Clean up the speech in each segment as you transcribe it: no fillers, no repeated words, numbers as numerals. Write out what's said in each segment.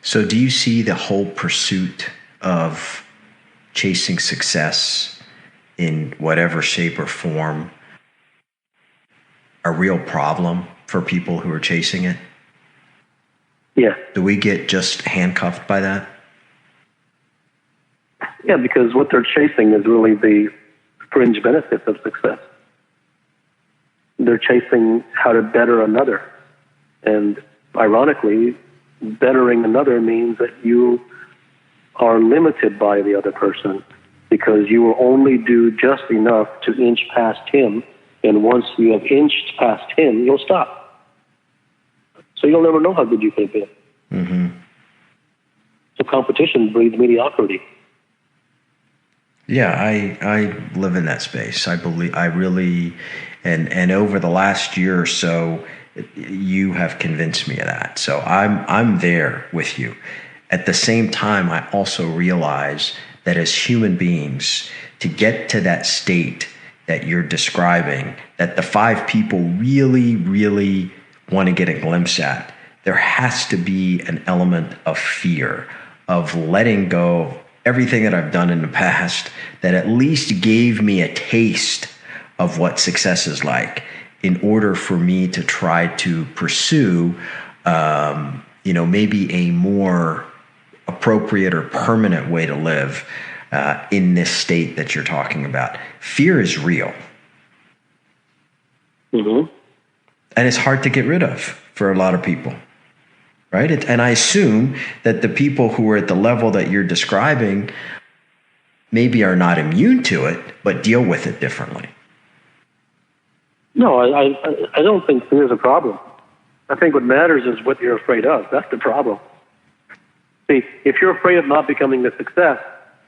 So do you see the whole pursuit of chasing success in whatever shape or form a real problem for people who are chasing it? Yeah. Do we get just handcuffed by that? Yeah, because what they're chasing is really the fringe benefits of success. They're chasing how to better another. And ironically, bettering another means that you are limited by the other person because you will only do just enough to inch past him. And once you have inched past him, you'll stop. So you'll never know how good you can be. Mm-hmm. So competition breeds mediocrity. Yeah, I live in that space. I really, and over the last year or so, you have convinced me of that. So I'm there with you. At the same time, I also realize that as human beings, to get to that state that you're describing, that the 5 people really, really want to get a glimpse at, there has to be an element of fear, of letting go of everything that I've done in the past that at least gave me a taste of what success is like in order for me to try to pursue, maybe a more appropriate or permanent way to live in this state that you're talking about. Fear is real. Mm-hmm. And it's hard to get rid of for a lot of people. Right? And I assume that the people who are at the level that you're describing maybe are not immune to it, but deal with it differently. No, I don't think fear is a problem. I think what matters is what you're afraid of. That's the problem. See, if you're afraid of not becoming a success,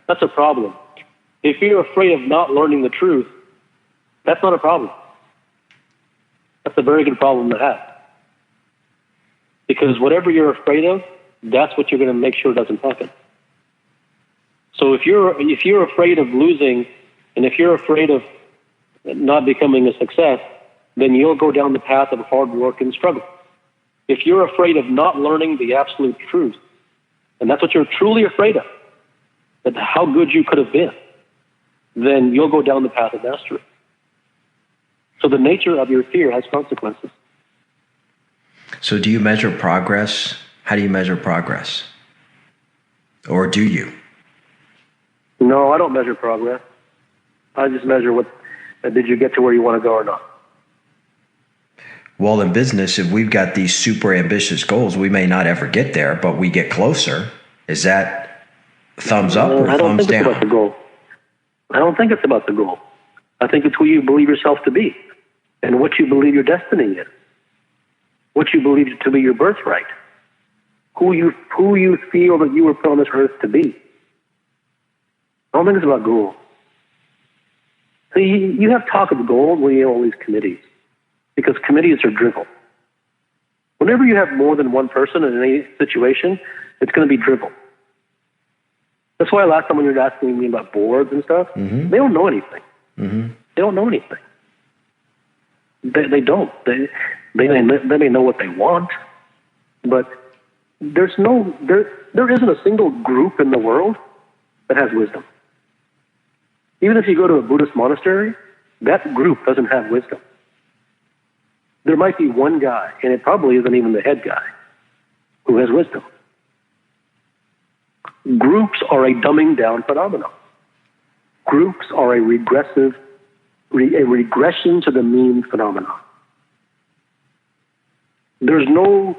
that's a problem. If you're afraid of not learning the truth, that's not a problem. That's a very good problem to have. Because whatever you're afraid of, that's what you're going to make sure doesn't happen. So if you're afraid of losing, and if you're afraid of not becoming a success, then you'll go down the path of hard work and struggle. If you're afraid of not learning the absolute truth, and that's what you're truly afraid of, that how good you could have been, then you'll go down the path of mastery. So the nature of your fear has consequences. So do you measure progress? How do you measure progress? Or do you? No, I don't measure progress. I just measure did you get to where you want to go or not? Well, in business, if we've got these super ambitious goals, we may not ever get there, but we get closer. Is that thumbs up or thumbs down? I don't think it's about the goal. I don't think it's about the goal. I think it's who you believe yourself to be and what you believe your destiny is. What you believe to be your birthright, who you feel that you were put on this earth to be. I don't think it's about goals. So you have talk of goals when you have all these committees, because committees are drivel. Whenever you have more than one person in any situation, it's going to be drivel. That's why last time when you were asking me about boards and stuff, mm-hmm. they don't know anything. Mm-hmm. They don't know anything. They don't. They may know what they want, but there isn't a single group in the world that has wisdom. Even if you go to a Buddhist monastery, that group doesn't have wisdom. There might be one guy, and it probably isn't even the head guy, who has wisdom. Groups are a dumbing down phenomenon. Groups are a regression to the mean phenomenon. There's no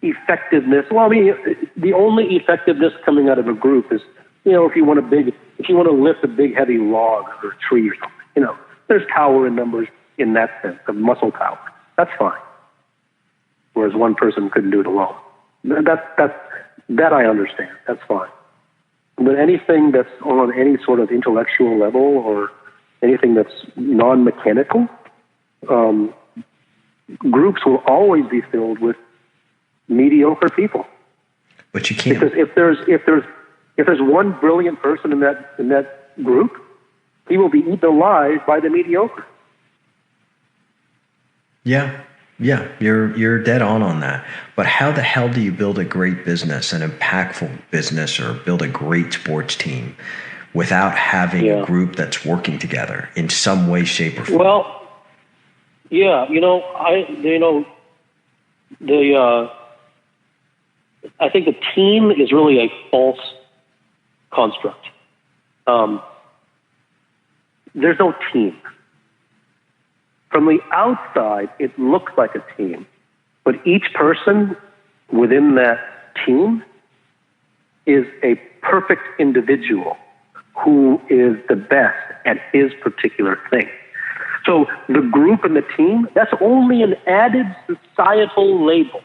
effectiveness. Well, I mean, the only effectiveness coming out of a group is, if you want to lift a big heavy log or a tree or something, there's power in numbers in that sense, of muscle power. That's fine. Whereas one person couldn't do it alone. That I understand. That's fine. But anything that's on any sort of intellectual level or anything that's non-mechanical, groups will always be filled with mediocre people. But you can't. Because if there's one brilliant person in that group, he will be eaten alive by the mediocre. Yeah. Yeah, you're dead on that. But how the hell do you build a great business, an impactful business, or build a great sports team without having a group that's working together in some way, shape, or form? Well, yeah, I think the team is really a false construct. There's no team. From the outside, it looks like a team, but each person within that team is a perfect individual who is the best at his particular thing. So the group and the team, that's only an added societal label.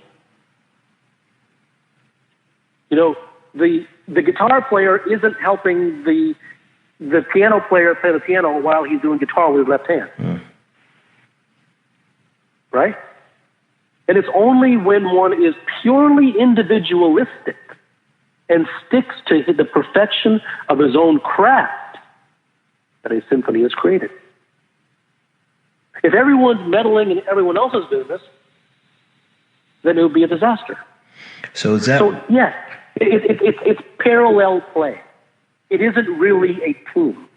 The guitar player isn't helping the piano player play the piano while he's doing guitar with his left hand. Right? And it's only when one is purely individualistic and sticks to the perfection of his own craft that a symphony is created. If everyone's meddling in everyone else's business, then it would be a disaster. So yes, it's parallel play. It isn't really a team.